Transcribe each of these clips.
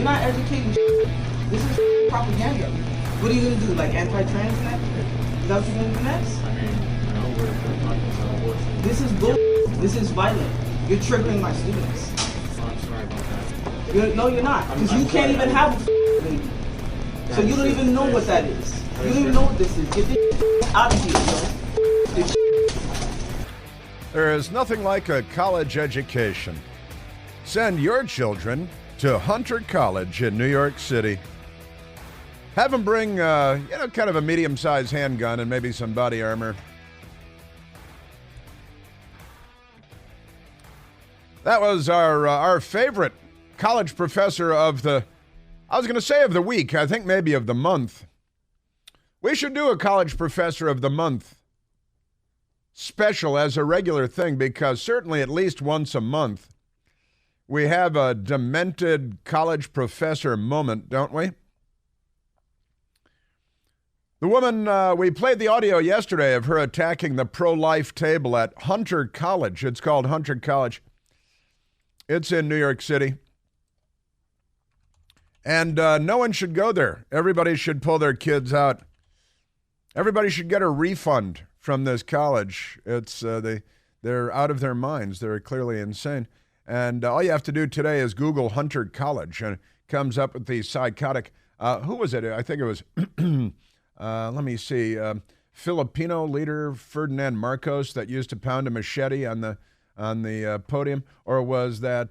You're not educating. This is propaganda. What are you gonna do? Like anti-trans next? Is that what you're gonna do next? I mean, we're talking about abortion. This is bull. This is violent. You're triggering my students. I'm sorry about that. No, you're not. Because you can't even have a baby. So you don't even know what that is. You don't even know what this is. Get this out of here, yo. There is nothing like a college education. Send your children to Hunter College in New York City. Have them bring, kind of a medium-sized handgun and maybe some body armor. That was our favorite college professor of the, I was going to say of the week, I think maybe of the month. We should do a college professor of the month special as a regular thing, because certainly at least once a month we have a demented college professor moment, don't we? The woman, we played the audio yesterday of her attacking the pro-life table at Hunter College. It's called Hunter College. It's in New York City. And no one should go there. Everybody should pull their kids out. Everybody should get a refund from this college. It's they're out of their minds. They're clearly insane. And all you have to do today is Google Hunter College, and it comes up with the psychotic. Who was it? I think it was. Let me see. Filipino leader Ferdinand Marcos that used to pound a machete on the podium, or was that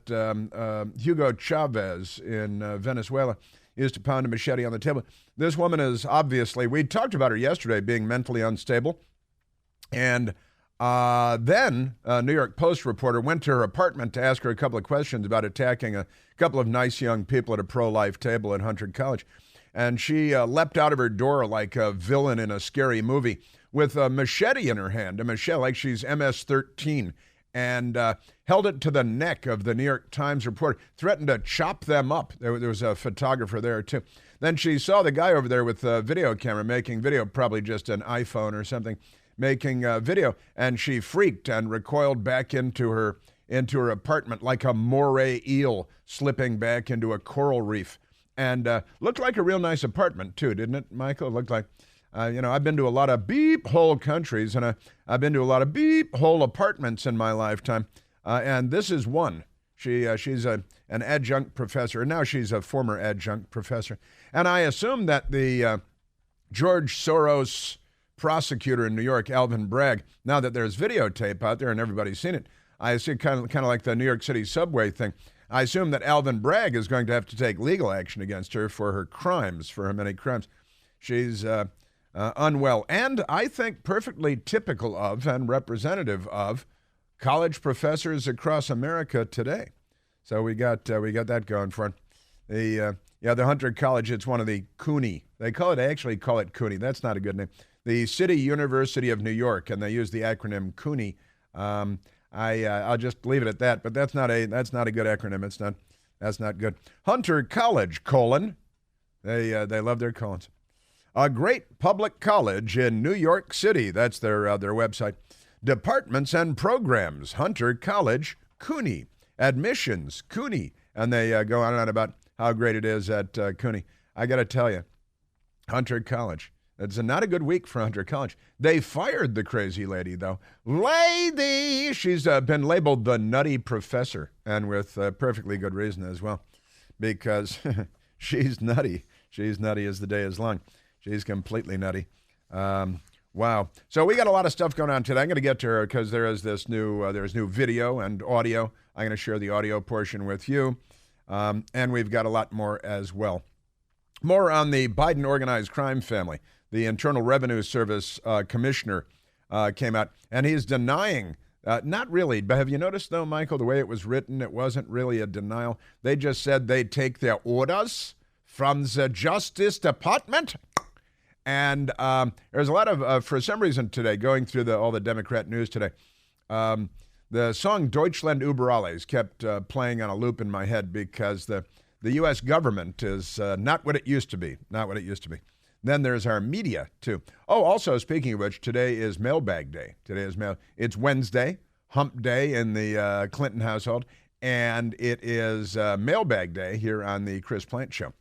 Hugo Chavez in Venezuela used to pound a machete on the table? This woman is obviously, we talked about her yesterday, being mentally unstable. And then a New York Post reporter went to her apartment to ask her a couple of questions about attacking a couple of nice young people at a pro-life table at Hunter College. And she leapt out of her door like a villain in a scary movie with a machete in her hand, a machete like she's MS-13, and held it to the neck of the New York Times reporter, threatened to chop them up. There was a photographer there, too. Then she saw the guy over there with a video camera making video, probably just an iPhone or something, making video, and she freaked and recoiled back into her apartment like a moray eel slipping back into a coral reef. And looked like a real nice apartment, too, didn't it, Michael? It looked like, I've been to a lot of beep-hole countries, and I've been to a lot of beep-hole apartments in my lifetime, and this is one. She's an adjunct professor, and now she's a former adjunct professor. And I assume that the George Soros prosecutor in New York, Alvin Bragg, now that there's videotape out there and everybody's seen it, I see kind of like the New York City subway thing. I assume that Alvin Bragg is going to have to take legal action against her for her crimes, for her many crimes. She's unwell, and I think perfectly typical of and representative of college professors across America today. So we got that going for it. The Hunter College, it's one of the CUNY. They actually call it CUNY. That's not a good name. The City University of New York, and they use the acronym CUNY. I'll just leave it at that, but that's not a good acronym. That's not good. Hunter College, : they love their colons. A great public college in New York City. That's their website. Departments and programs, Hunter College, CUNY. Admissions, CUNY. And they go on and on about how great it is at CUNY. I got to tell you, Hunter College. It's not a good week for Hunter College. They fired the crazy lady, though. Lady! She's been labeled the nutty professor, and with perfectly good reason as well, because she's nutty. She's nutty as the day is long. She's completely nutty. Wow. So we got a lot of stuff going on today. I'm going to get to her because there's new video and audio. I'm going to share the audio portion with you, and we've got a lot more as well. More on the Biden organized crime family. The Internal Revenue Service commissioner came out, and he's denying, not really, but have you noticed, though, Michael, the way it was written, it wasn't really a denial. They just said they take their orders from the Justice Department. And there's a lot of, for some reason today, going through all the Democrat news today, the song Deutschland über alles kept playing on a loop in my head because the U.S. government is not what it used to be, Then there's our media, too. Oh, also, speaking of which, today is Mailbag Day. It's Wednesday, hump day in the Clinton household, and it is mailbag day here on the Chris Plante Show.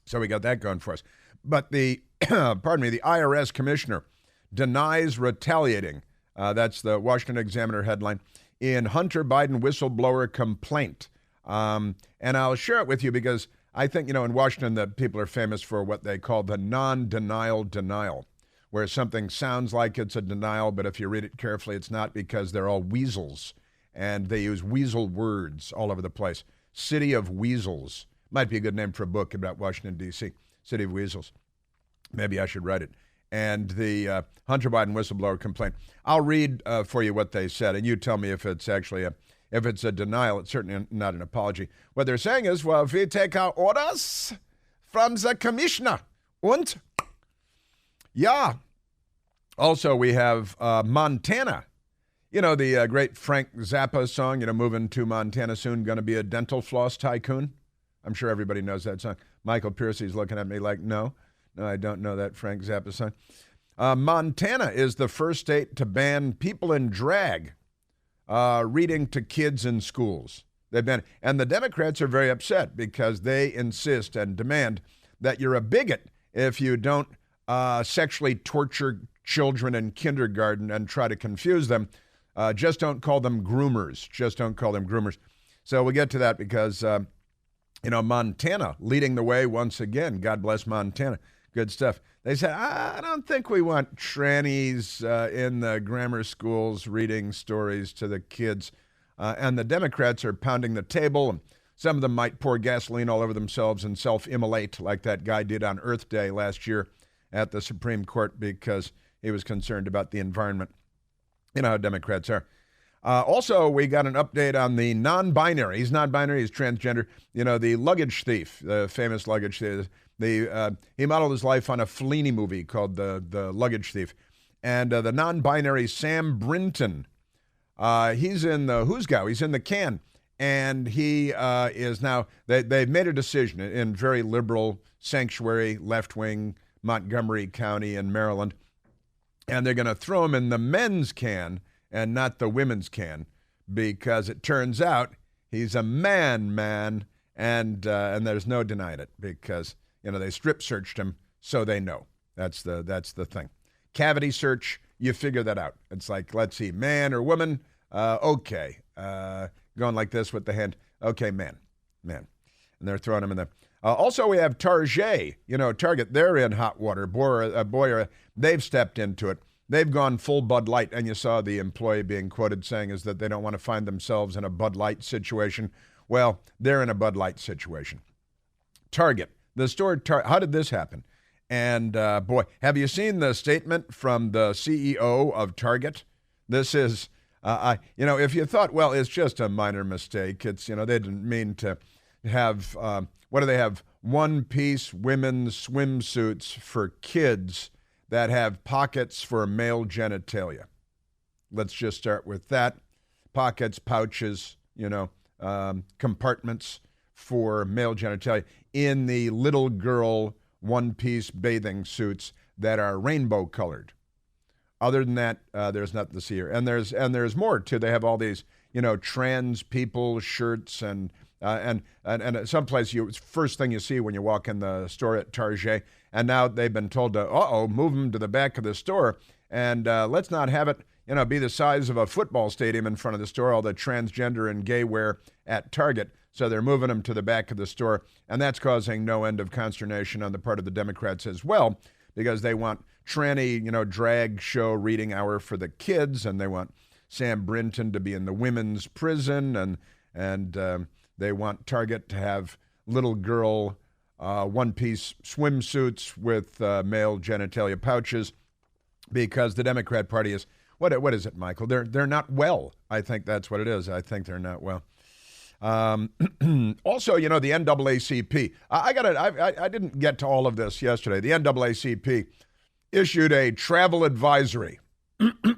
So we got that going for us. But the, pardon me, the IRS commissioner denies retaliating. That's the Washington Examiner headline in Hunter Biden whistleblower complaint. And I'll share it with you because I think, in Washington, the people are famous for what they call the non-denial denial, where something sounds like it's a denial, but if you read it carefully, it's not, because they're all weasels, and they use weasel words all over the place. City of Weasels. Might be a good name for a book about Washington, D.C. City of Weasels. Maybe I should write it. And the Hunter Biden whistleblower complaint. I'll read for you what they said, and you tell me if it's actually if it's a denial. It's certainly not an apology. What they're saying is, well, we take our orders from the commissioner. Und? Yeah. Also, we have Montana. The great Frank Zappa song, moving to Montana soon, going to be a dental floss tycoon. I'm sure everybody knows that song. Michael Piercy's looking at me like, no, I don't know that Frank Zappa song. Montana is the first state to ban people in drag reading to kids in schools. And the Democrats are very upset because they insist and demand that you're a bigot if you don't sexually torture children in kindergarten and try to confuse them. Just don't call them groomers. Just don't call them groomers. So we'll get to that because, Montana leading the way once again. God bless Montana. Good stuff. They said, I don't think we want trannies in the grammar schools reading stories to the kids. And the Democrats are pounding the table, and some of them might pour gasoline all over themselves and self-immolate like that guy did on Earth Day last year at the Supreme Court because he was concerned about the environment. You know how Democrats are. Also, we got an update on the non-binary. He's non-binary, he's transgender. The luggage thief, the famous luggage thief. He modeled his life on a Fellini movie called The Luggage Thief. And the non-binary Sam Brinton, he's in the Who's Go. He's in the can. And he is now, they've made a decision in very liberal, sanctuary, left-wing Montgomery County in Maryland. And they're going to throw him in the men's can and not the women's can, because it turns out he's a man, and there's no denying it, because they strip searched him, so they know. That's the thing. Cavity search, you figure that out. It's like, let's see, man or woman, okay, going like this with the hand, okay, man, and they're throwing him in there. Also, we have Target. Target, they're in hot water. Boy, they've stepped into it. They've gone full Bud Light, and you saw the employee being quoted saying is that they don't want to find themselves in a Bud Light situation. Well, they're in a Bud Light situation. Target, the store, how did this happen? And boy, have you seen the statement from the CEO of Target? This is, if you thought, well, it's just a minor mistake. It's, they didn't mean to have, what do they have? One-piece women's swimsuits for kids that have pockets for male genitalia. Let's just start with that. Pockets, pouches, compartments for male genitalia in the little girl one-piece bathing suits that are rainbow colored. Other than that, there's nothing to see here. And there's more too. They have all these, trans people shirts and someplace first thing you see when you walk in the store at Target. And now they've been told to, move them to the back of the store, and let's not have it, be the size of a football stadium in front of the store, all the transgender and gay wear at Target. So they're moving them to the back of the store, and that's causing no end of consternation on the part of the Democrats as well, because they want tranny, drag show reading hour for the kids, and they want Sam Brinton to be in the women's prison, and they want Target to have little girl one-piece swimsuits with male genitalia pouches, because the Democrat Party is, what is it, Michael? They're not well. I think that's what it is. I think they're not well. Also, the NAACP. I didn't get to all of this yesterday. The NAACP issued a travel advisory,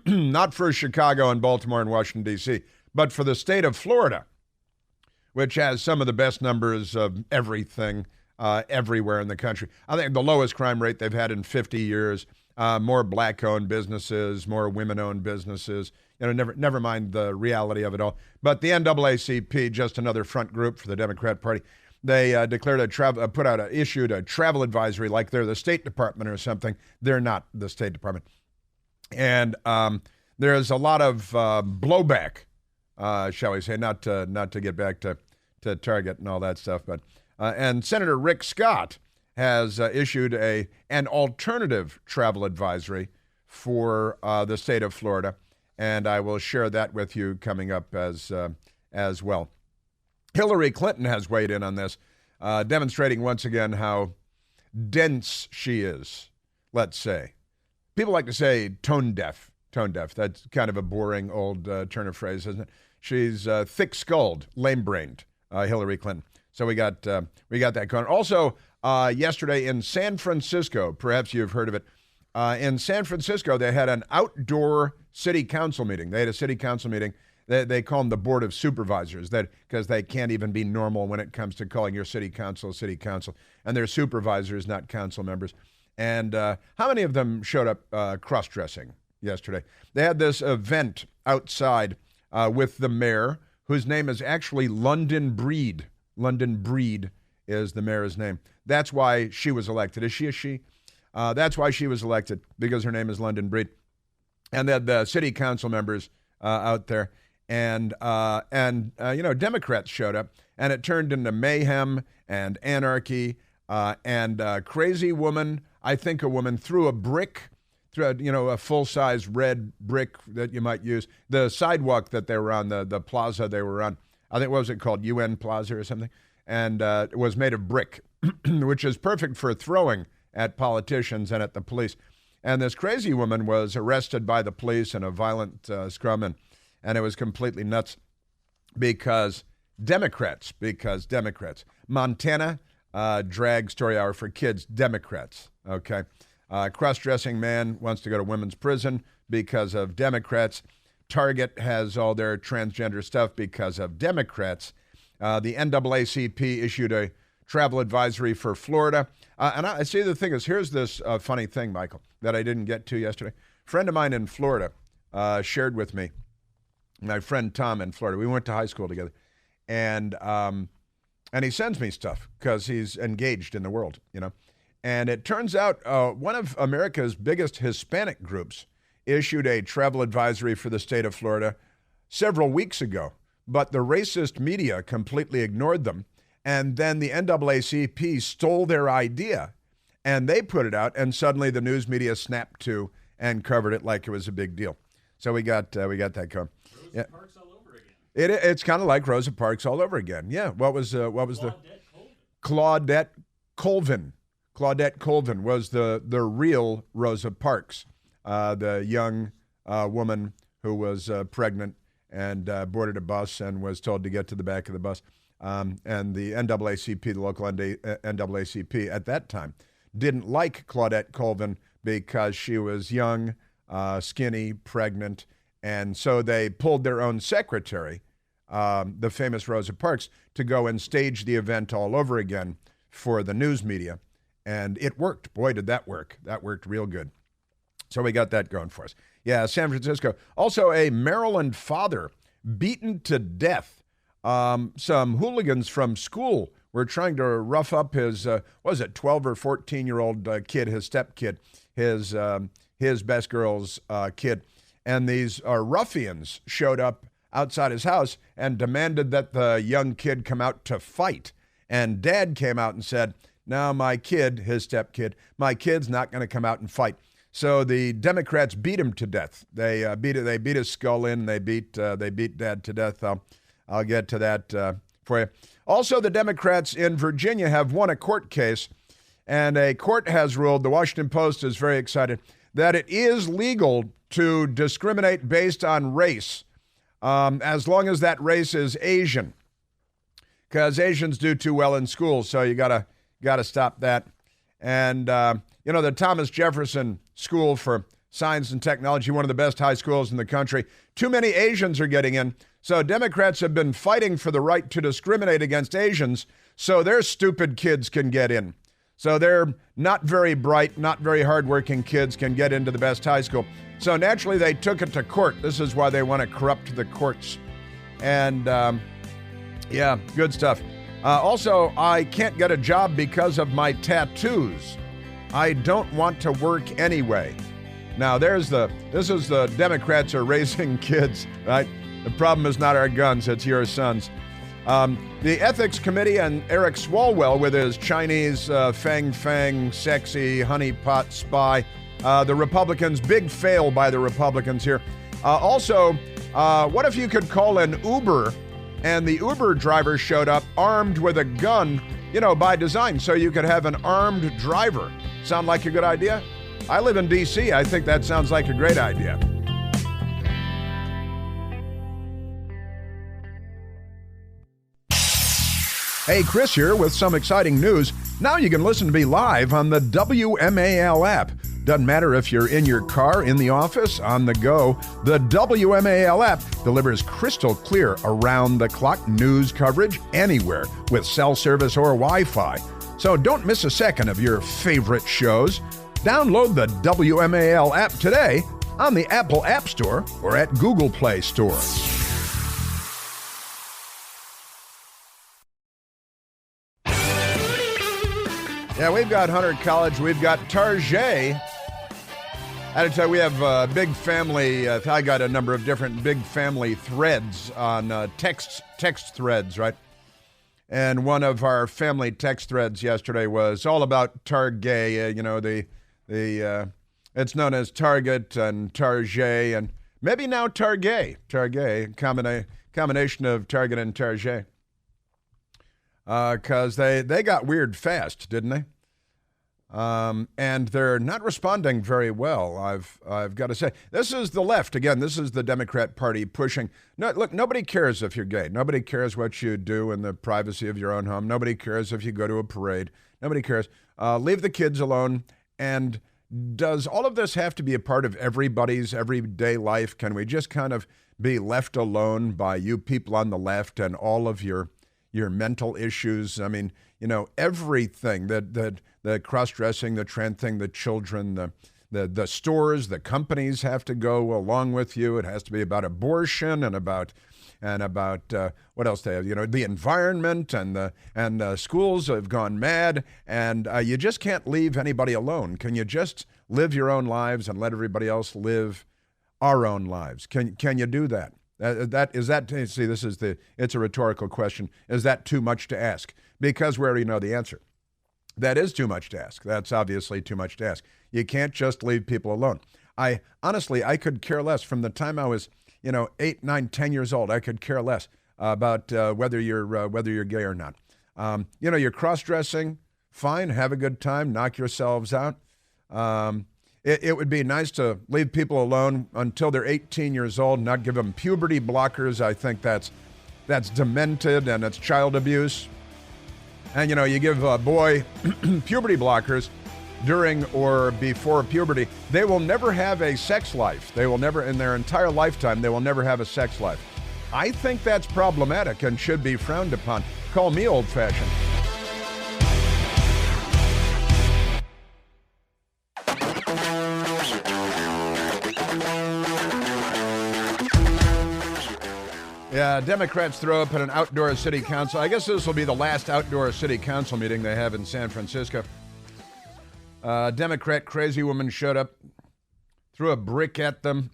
not for Chicago and Baltimore and Washington, D.C., but for the state of Florida, which has some of the best numbers of everything everywhere in the country. I think the lowest crime rate they've had in 50 years. more black-owned businesses, more women-owned businesses. Never mind the reality of it all. But the NAACP, just another front group for the Democrat Party, they issued a travel advisory like they're the State Department or something. They're not the State Department. And there's a lot of blowback, shall we say, not to get back to Target and all that stuff. But and Senator Rick Scott has issued an alternative travel advisory for the state of Florida, and I will share that with you coming up as well. Hillary Clinton has weighed in on this, demonstrating once again how dense she is, let's say. People like to say tone deaf. Tone deaf. That's kind of a boring old turn of phrase, isn't it? She's thick-skulled, lame-brained, Hillary Clinton. So we got that going. Also, yesterday in San Francisco, perhaps you've heard of it, in San Francisco, they had an outdoor city council meeting. They had a city council meeting. They call them the Board of Supervisors, because they can't even be normal when it comes to calling your city council. And they're supervisors, not council members. And how many of them showed up cross-dressing yesterday? They had this event outside with the mayor, whose name is actually London Breed. London Breed is the mayor's name. That's why she was elected. Is she a she? That's why she was elected, because her name is London Breed. And then the city council members out there. And Democrats showed up, and it turned into mayhem and anarchy. And a crazy woman, I think a woman, threw a brick, a full-size red brick that you might use. The sidewalk that they were on, the plaza they were on, I think, what was it called? UN Plaza or something? And it was made of brick, which is perfect for throwing at politicians and at the police. And this crazy woman was arrested by the police in a violent scrum, and it was completely nuts because Democrats. Montana, drag story hour for kids, Democrats, okay? Cross-dressing man wants to go to women's prison because of Democrats. Target has all their transgender stuff because of Democrats. The NAACP issued a travel advisory for Florida. And I see the thing is, here's this funny thing, Michael, that I didn't get to yesterday. A friend of mine in Florida shared with me, my friend Tom in Florida. We went to high school together. And he sends me stuff because he's engaged in the world, And it turns out one of America's biggest Hispanic groups issued a travel advisory for the state of Florida several weeks ago, but the racist media completely ignored them. And then the NAACP stole their idea, and they put it out, and suddenly the news media snapped to and covered it like it was a big deal. So we got that going. Rosa Parks all over again. It's kind of like Rosa Parks all over again. Yeah. What was the Claudette Colvin? Claudette Colvin was the real Rosa Parks, the young woman who was pregnant and boarded a bus and was told to get to the back of the bus. And the NAACP, the local NAACP at that time, didn't like Claudette Colvin because she was young, skinny, pregnant, and so they pulled their own secretary, the famous Rosa Parks, to go and stage the event all over again for the news media. And it worked. Boy, did that work. That worked real good. So we got that going for us. Yeah, San Francisco. Also, a Maryland father beaten to death. Some hooligans from school were trying to rough up his, 12 or 14-year-old kid, his stepkid, his best girl's kid. And these ruffians showed up outside his house and demanded that the young kid come out to fight. And dad came out and said, "Now my kid, his stepkid, my kid's not going to come out and fight." So the Democrats beat him to death. They beat his skull in. They beat dad to death. I'll get to that for you. Also, the Democrats in Virginia have won a court case, and a court has ruled, the Washington Post is very excited, that it is legal to discriminate based on race, as long as that race is Asian, because Asians do too well in school, so you gotta stop that. And the Thomas Jefferson School for Science and Technology, one of the best high schools in the country, too many Asians are getting in. So Democrats have been fighting for the right to discriminate against Asians so their stupid kids can get in. So they're not very bright, not very hardworking kids can get into the best high school. So naturally, they took it to court. This is why they want to corrupt the courts. And yeah, good stuff. Also, I can't get a job because of my tattoos. I don't want to work anyway. Now, this is the Democrats are raising kids, right? The problem is not our guns, it's your sons. The Ethics Committee and Eric Swalwell with his Chinese fang, sexy honeypot spy. The Republicans, big fail by the Republicans here. Also, what if you could call an Uber and the Uber driver showed up armed with a gun, by design, so you could have an armed driver? Sound like a good idea? I live in D.C. I think that sounds like a great idea. Hey, Chris here with some exciting news. Now you can listen to me live on the WMAL app. Doesn't matter if you're in your car, in the office, on the go. The WMAL app delivers crystal clear around-the-clock news coverage anywhere with cell service or Wi-Fi. So don't miss a second of your favorite shows. Download the WMAL app today on the Apple App Store or at Google Play Store. Yeah, we've got Hunter College. We've got Tarjay. I had to tell you, we have a big family. I got a number of different big family threads on text threads, right? And one of our family text threads yesterday was all about Targay. It's known as Target and Tarjay, and maybe now Targay. Targay, combination of Target and Tarjay. Because they got weird fast, didn't they? And they're not responding very well, I've got to say. This is the left. Again, this is the Democrat Party pushing. No, look, nobody cares if you're gay. Nobody cares what you do in the privacy of your own home. Nobody cares if you go to a parade. Nobody cares. Leave the kids alone. And does all of this have to be a part of everybody's everyday life? Can we just kind of be left alone by you people on the left and all of your mental issues? I mean, everything, the cross-dressing, the trend thing, the children, the stores, the companies have to go along with you. It has to be about abortion and about what else they have, the environment, and the schools have gone mad, and you just can't leave anybody alone. Can you just live your own lives and let everybody else live our own lives? Can you do that? It's a rhetorical question. Is that too much to ask? Because we already know the answer. That is too much to ask. That's obviously too much to ask. You can't just leave people alone. I could care less. From the time I was, 8, 9, 10 years old, I could care less about whether you're gay or not. You're cross-dressing, fine, have a good time, knock yourselves out. It would be nice to leave people alone until they're 18 years old, not give them puberty blockers. I think that's demented and it's child abuse. And, you give a boy puberty blockers during or before puberty, they will never have a sex life. They will never, in their entire lifetime, they will never have a sex life. I think that's problematic and should be frowned upon. Call me old-fashioned. Yeah, Democrats throw up at an outdoor city council. I guess this will be the last outdoor city council meeting they have in San Francisco. Democrat crazy woman showed up, threw a brick at them.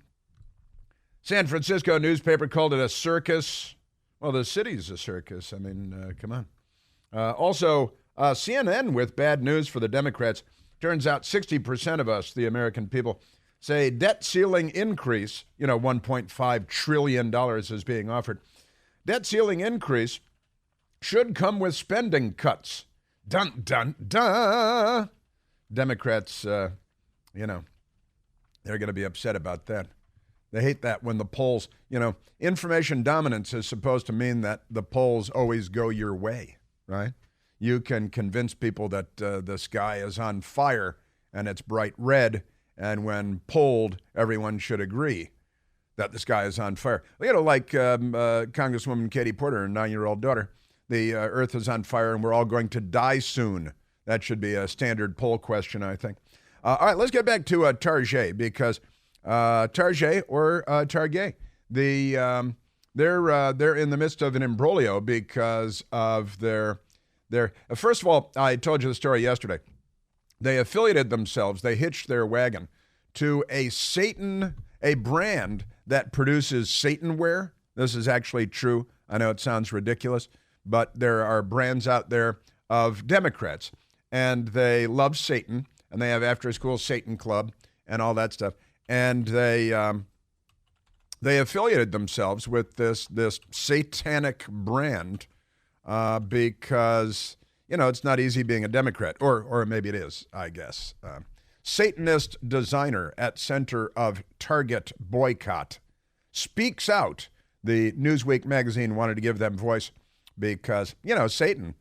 San Francisco newspaper called it a circus. Well, the city's a circus. I mean, come on. Also, CNN with bad news for the Democrats. Turns out 60% of us, the American people, say debt ceiling increase, $1.5 trillion is being offered. Debt ceiling increase should come with spending cuts. Dun, dun, dun. Democrats, they're going to be upset about that. They hate that when the polls, information dominance is supposed to mean that the polls always go your way, right? You can convince people that the sky is on fire and it's bright red, and when polled, everyone should agree that the sky is on fire. Like Congresswoman Katie Porter, her 9-year-old daughter, the earth is on fire and we're all going to die soon. That should be a standard poll question, I think. All right, let's get back to Target, because Target or Target, they're in the midst of an imbroglio because of their. First of all, I told you the story yesterday. They affiliated themselves. They hitched their wagon to a brand that produces Satanware. This is actually true. I know it sounds ridiculous, but there are brands out there of Democrats, and they love Satan, and they have after-school Satan Club and all that stuff. And they affiliated themselves with this satanic brand because, it's not easy being a Democrat, or maybe it is, I guess. Satanist designer at center of Target boycott speaks out. The Newsweek magazine wanted to give them voice because, Satan,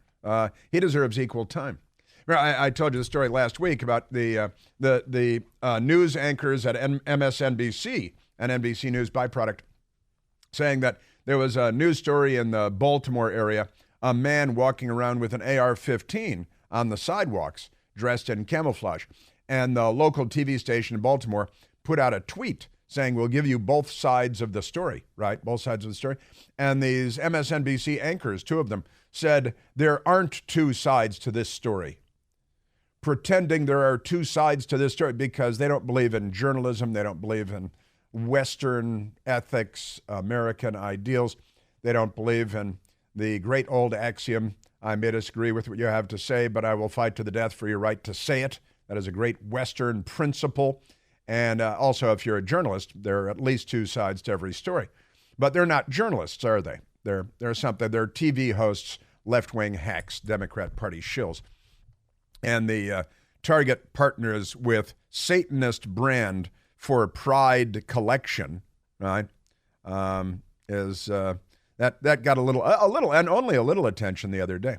he deserves equal time. I told you the story last week about the news anchors at MSNBC and NBC News byproduct saying that there was a news story in the Baltimore area, a man walking around with an AR-15 on the sidewalks dressed in camouflage. And the local TV station in Baltimore put out a tweet saying, we'll give you both sides of the story, right? Both sides of the story. And these MSNBC anchors, two of them, said, there aren't two sides to this story. Pretending there are two sides to this story because they don't believe in journalism. They don't believe in Western ethics, American ideals. They don't believe in the great old axiom, I may disagree with what you have to say, but I will fight to the death for your right to say it. That is a great Western principle. And also, if you're a journalist, there are at least two sides to every story. But they're not journalists, are they? They're something. They're TV hosts, left-wing hacks, Democrat Party shills. And the Target partners with Satanist brand for Pride collection, right? That got a little, and only a little attention the other day.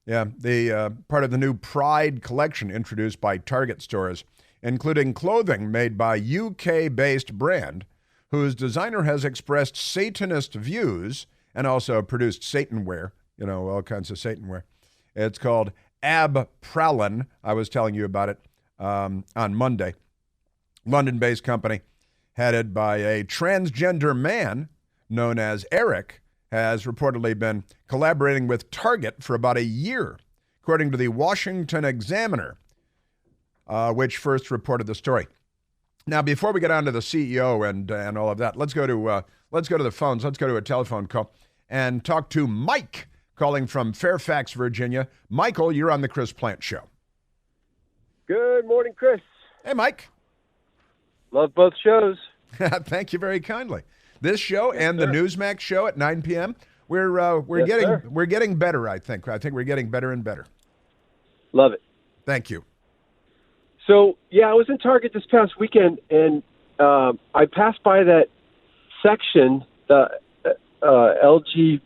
Yeah, the part of the new Pride collection introduced by Target stores, including clothing made by UK-based brand, whose designer has expressed Satanist views and also produced Satanware, all kinds of Satanware. It's called Ab Pralin. I was telling you about it on Monday. London-based company headed by a transgender man known as Eric has reportedly been collaborating with Target for about a year, according to the Washington Examiner, which first reported the story. Now, before we get on to the CEO and all of that, let's go to the phones. Let's go to a telephone call and talk to Mike, calling from Fairfax, Virginia. Michael, you're on the Chris Plante Show. Good morning, Chris. Hey, Mike. Love both shows. Thank you very kindly. This show and the Newsmax show at 9 p.m. We're getting better. I think we're getting better and better. Love it. Thank you. So I was in Target this past weekend, and I passed by that section, the LGBTQ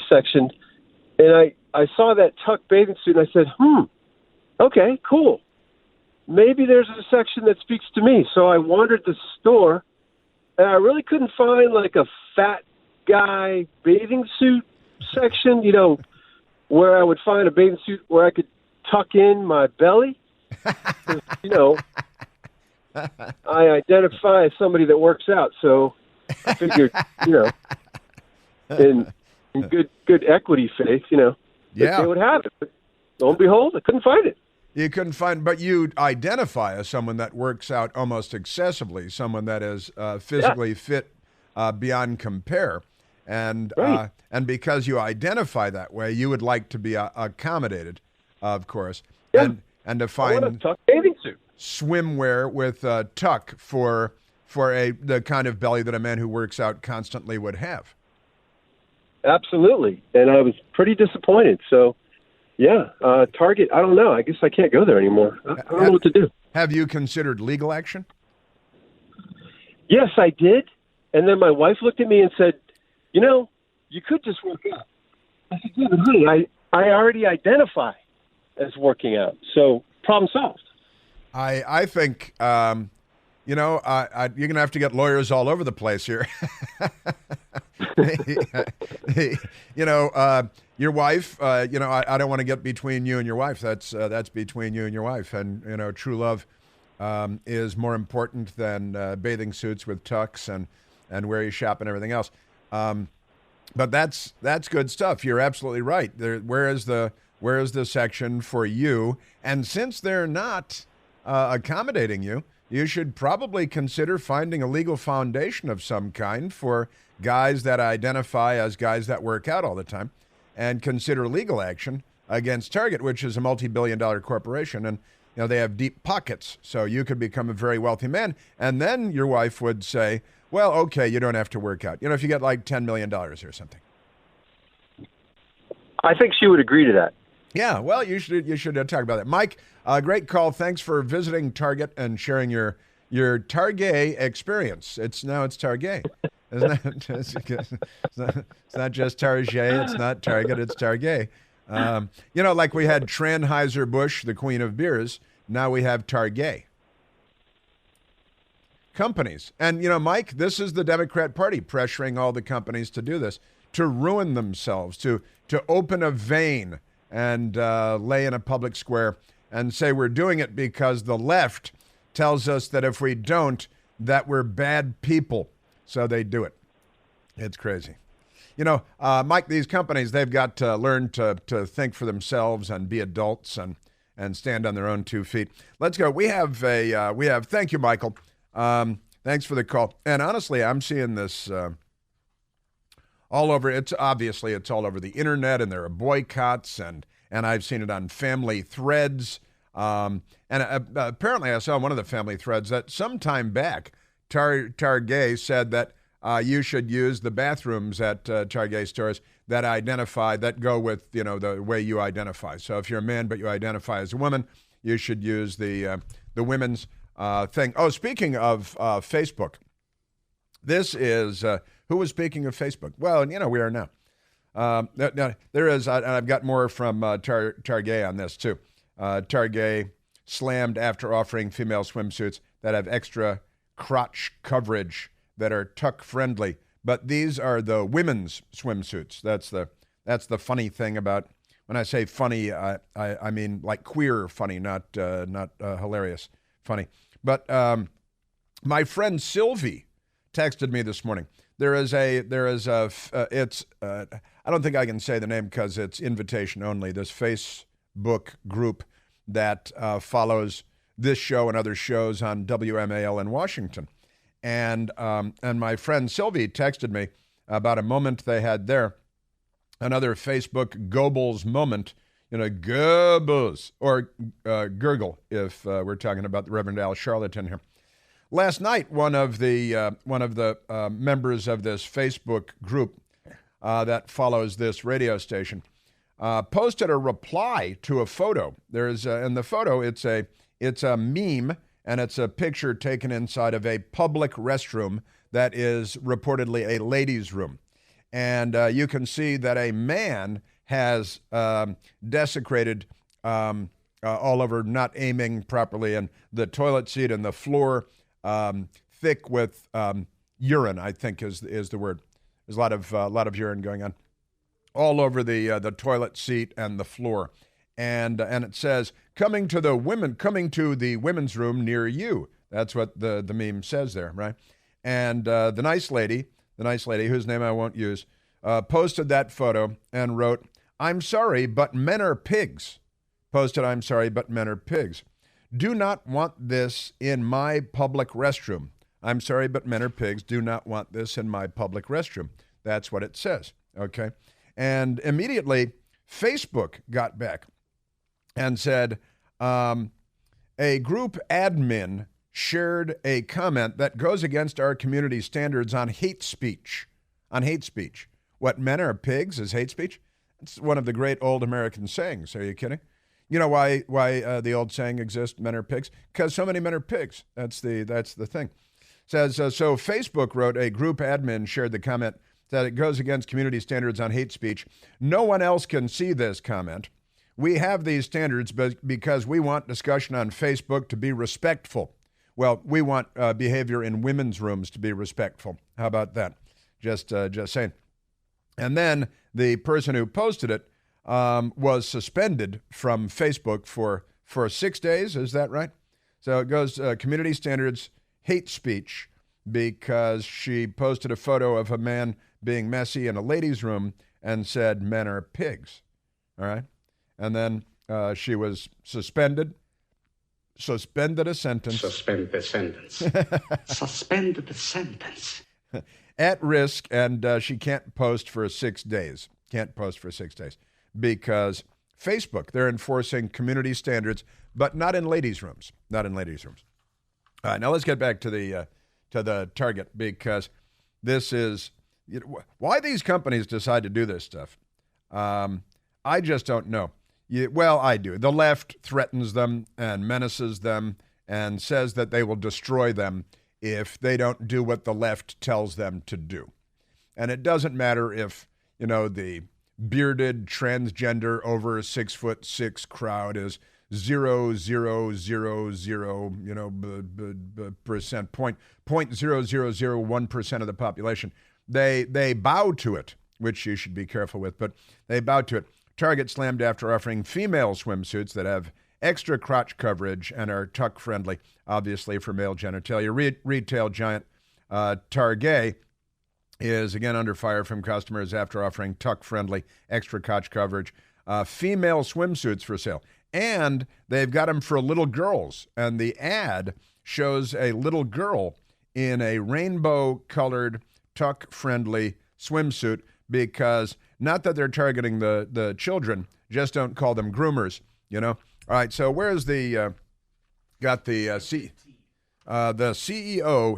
section, and I saw that Tuck bathing suit, and I said, okay, cool. Maybe there's a section that speaks to me. So I wandered the store, and I really couldn't find like a fat guy bathing suit section, where I would find a bathing suit where I could tuck in my belly. I identify as somebody that works out, so I figured, in good equity faith, that they would have it. But lo and behold, I couldn't find it. You couldn't find, but you identify as someone that works out almost excessively, someone that is physically fit beyond compare. And right. And because you identify that way, you would like to be accommodated, of course. Yeah. And to I find want a tuck bathing suit. swimwear with tuck for the kind of belly that a man who works out constantly would have. Absolutely. And I was pretty disappointed. So, Target, I don't know. I guess I can't go there anymore. I don't know what to do. Have you considered legal action? Yes, I did. And then my wife looked at me and said, you could just work out. I said, yeah, but honey, I already identify as working out. So problem solved. I think, you're going to have to get lawyers all over the place here. Your wife, I don't want to get between you and your wife. That's between you and your wife. And, true love is more important than bathing suits with tucks and where you shop and everything else. But that's good stuff. You're absolutely right. Where is the section for you? And since they're not accommodating you, you should probably consider finding a legal foundation of some kind for guys that identify as guys that work out all the time, and consider legal action against Target, which is a multi-billion-dollar corporation, and they have deep pockets. So you could become a very wealthy man, and then your wife would say, "Well, okay, you don't have to work out." If you get like $10 million or something. I think she would agree to that. Yeah, well, you should talk about that. Mike, great call. Thanks for visiting Target and sharing your Target experience. It's Target. Isn't it? It's not just Target. It's not Target. It's Target. Like we had Anheuser-Busch, the queen of beers. Now we have Target. Companies. And, Mike, this is the Democrat Party pressuring all the companies to do this, to ruin themselves, to open a vein and lay in a public square and say we're doing it because the left tells us that if we don't, that we're bad people. So they do it. It's crazy. Mike, these companies, they've got to learn to think for themselves and be adults and stand on their own 2 feet. Let's go. Thank you, Michael. Thanks for the call. And honestly, I'm seeing this all over. It's all over the internet, and there are boycotts, and I've seen it on family threads. Apparently I saw one of the family threads that sometime back, Target said that you should use the bathrooms at Target stores that go with, the way you identify. So if you're a man but you identify as a woman, you should use the women's thing. Oh, speaking of Facebook, this is who was speaking of Facebook? Well, we are now. There is, and I've got more from Target on this too. Target slammed after offering female swimsuits that have extra crotch coverage that are tuck friendly, but these are the women's swimsuits. That's the funny thing about, when I say funny, I mean like queer funny, not hilarious funny. But my friend Sylvie texted me this morning. I don't think I can say the name because it's invitation only. This Facebook group that follows this show and other shows on WMAL in Washington. And my friend Sylvie texted me about a moment they had there, another Facebook Goebbels moment, Goebbels, or gurgle, if we're talking about the Reverend Al Sharpton here. Last night, one of the members of this Facebook group that follows this radio station posted a reply to a photo. There's in the photo, it's a meme, and it's a picture taken inside of a public restroom that is reportedly a ladies' room. And you can see that a man has desecrated all over, not aiming properly, and the toilet seat and the floor thick with urine, I think is the word. There's a lot of urine going on all over the toilet seat and the floor. And it says, coming to the women's room near you. That's what the meme says there, right? And the nice lady, whose name I won't use, posted that photo and wrote, "I'm sorry, but men are pigs." Posted, "I'm sorry, but men are pigs. Do not want this in my public restroom. I'm sorry, but men are pigs. Do not want this in my public restroom." That's what it says, okay? And immediately, Facebook got back and said, a group admin shared a comment that goes against our community standards on hate speech. On hate speech. What, men are pigs is hate speech? It's one of the great old American sayings. Are you kidding? You know why the old saying exists, men are pigs? Because so many men are pigs. That's the thing. Says, so Facebook wrote, a group admin shared the comment that it goes against community standards on hate speech. No one else can see this comment. We have these standards because we want discussion on Facebook to be respectful. Well, we want behavior in women's rooms to be respectful. How about that? Just saying. And then the person who posted it was suspended from Facebook for 6 days. Is that right? So it goes community standards, hate speech, because she posted a photo of a man being messy in a ladies' room and said men are pigs. All right. And then she was suspended a sentence. Suspend the sentence. Suspend the sentence. At risk, and she can't post for 6 days. Can't post for 6 days because Facebook, they're enforcing community standards, but not in ladies' rooms. Not in ladies' rooms. All right, now let's get back to the Target, because this is why these companies decide to do this stuff. I just don't know. Well, I do. The left threatens them and menaces them and says that they will destroy them if they don't do what the left tells them to do. And it doesn't matter if, the bearded transgender over 6'6" crowd is 0.0000, percent, 0.0001% of the population. They bow to it, which you should be careful with, but they bow to it. Target slammed after offering female swimsuits that have extra crotch coverage and are tuck-friendly, obviously for male genitalia. Retail giant Target is again under fire from customers after offering tuck-friendly extra crotch coverage female swimsuits for sale. And they've got them for little girls. And the ad shows a little girl in a rainbow-colored tuck-friendly swimsuit, because not that they're targeting the children, just don't call them groomers, All right, so where's the CEO?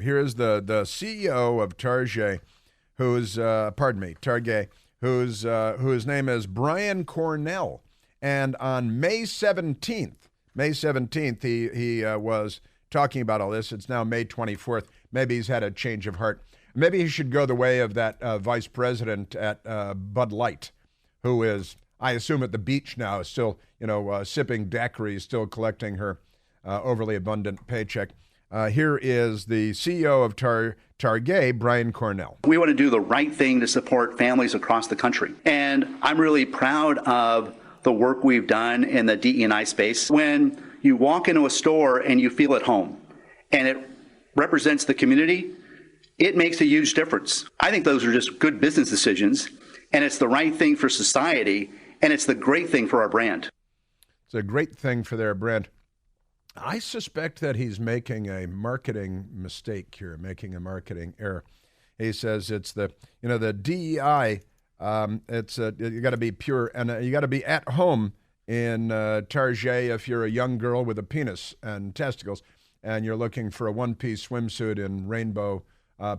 Here's the CEO of Target, whose Target, whose name is Brian Cornell, and on May 17th, he was talking about all this. It's now May 24th. Maybe he's had a change of heart. Maybe he should go the way of that vice president at Bud Light, who is, I assume, at the beach now, still, sipping daiquiris, still collecting her overly abundant paycheck. Here is the CEO of Target, Brian Cornell. We want to do the right thing to support families across the country. And I'm really proud of the work we've done in the DE&I space. When you walk into a store and you feel at home and it represents the community, it makes a huge difference. I think those are just good business decisions, and it's the right thing for society, and it's the great thing for our brand. It's a great thing for their brand. I suspect that he's making a marketing mistake here, making a marketing error. He says it's the DEI. It's you got to be pure, and you got to be at home in Target if you're a young girl with a penis and testicles, and you're looking for a one-piece swimsuit in rainbow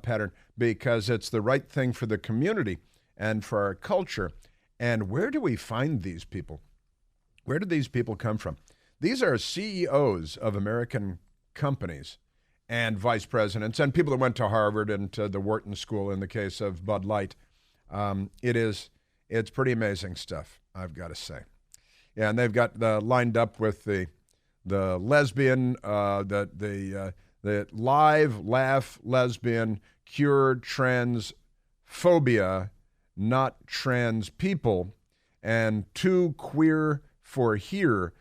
pattern, because it's the right thing for the community and for our culture. And where do we find these people? Where do these people come from? These are CEOs of American companies and vice presidents and people that went to Harvard and to the Wharton School in the case of Bud Light. It's pretty amazing stuff, I've got to say. Yeah, and they've got lined up with the lesbian, the live, laugh, lesbian, cure trans phobia, not trans people, and Too Queer for Here.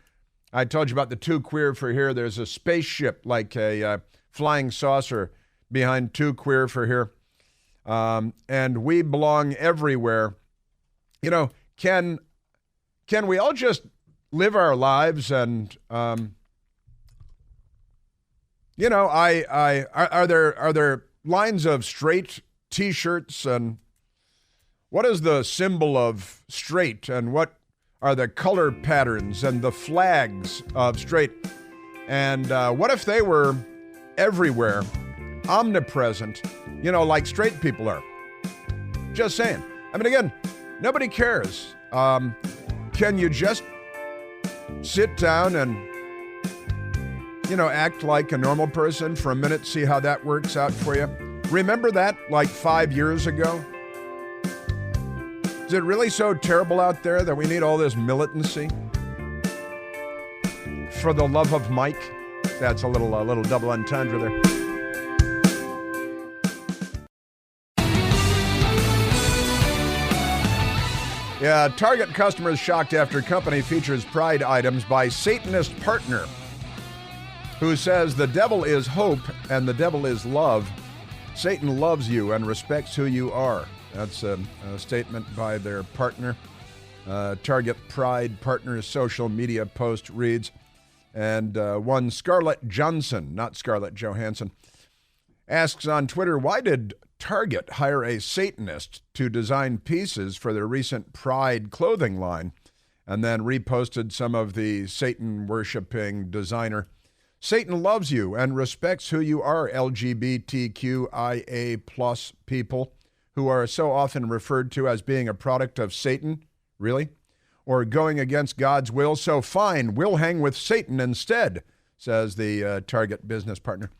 I told you about the Too Queer for Here. There's a spaceship, like a flying saucer, behind Too Queer for Here. And we belong everywhere. Can we all just live our lives and, are there lines of straight T-shirts, and what is the symbol of straight, and what are the color patterns and the flags of straight? And what if they were everywhere, omnipresent, like straight people are? Just saying. I mean, again, nobody cares. Can you just sit down and, act like a normal person for a minute, see how that works out for you? Remember that like 5 years ago? Is it really so terrible out there that we need all this militancy? For the love of Mike? That's a little double entendre there. Yeah, Target customers shocked after company features Pride items by Satanist partner who says the devil is hope and the devil is love. Satan loves you and respects who you are. That's a statement by their partner. Target Pride partner's social media post reads, and one Scarlett Johnson, not Scarlett Johansson, asks on Twitter, why did Target hire a Satanist to design pieces for their recent Pride clothing line? And then reposted some of the Satan-worshipping designer. Satan loves you and respects who you are, LGBTQIA plus people who are so often referred to as being a product of Satan. Really? Or going against God's will? So fine, we'll hang with Satan instead, says the Target business partner.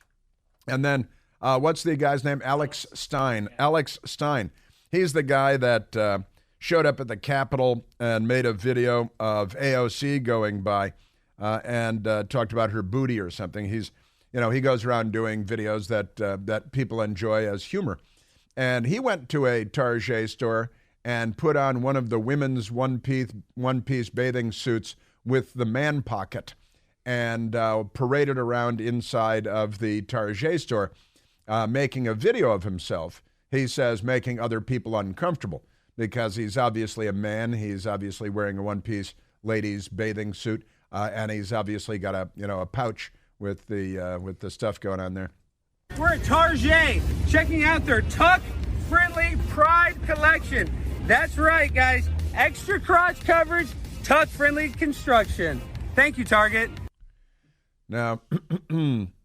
And then what's the guy's name? Alex Stein. Alex Stein. He's the guy that showed up at the Capitol and made a video of AOC going by and talked about her booty or something. He goes around doing videos that people enjoy as humor. And he went to a Target store and put on one of the women's one-piece bathing suits with the man pocket and paraded around inside of the Target store, making a video of himself. He says making other people uncomfortable because he's obviously a man. He's obviously wearing a one-piece ladies' bathing suit, and he's obviously got a pouch with the stuff going on there. We're at Target, checking out their tuck-friendly Pride collection. That's right, guys. Extra crotch coverage, tuck-friendly construction. Thank you, Target. Now,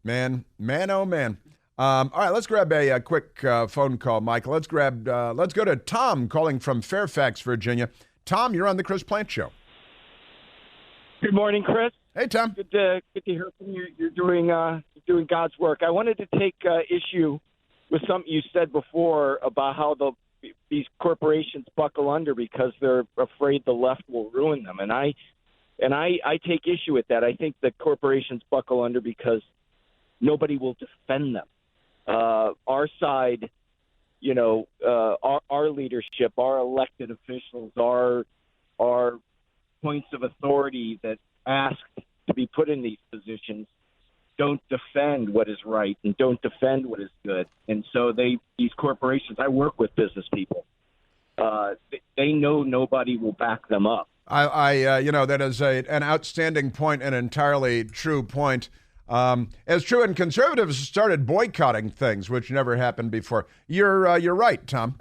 man, oh man. All right, let's grab a quick phone call, Michael. Let's go to Tom calling from Fairfax, Virginia. Tom, you're on the Chris Plante Show. Good morning, Chris. Hey, Tom. Good to hear from you. You're doing God's work. I wanted to take issue with something you said before about how these corporations buckle under because they're afraid the left will ruin them, and I take issue with that. I think that corporations buckle under because nobody will defend them. Our side, our leadership, our elected officials, our points of authority that ask to be put in these positions don't defend what is right and don't defend what is good. And so these corporations, I work with business people. They know nobody will back them up. That is an outstanding point, an entirely true point. As true, and conservatives started boycotting things, which never happened before. You're right, Tom.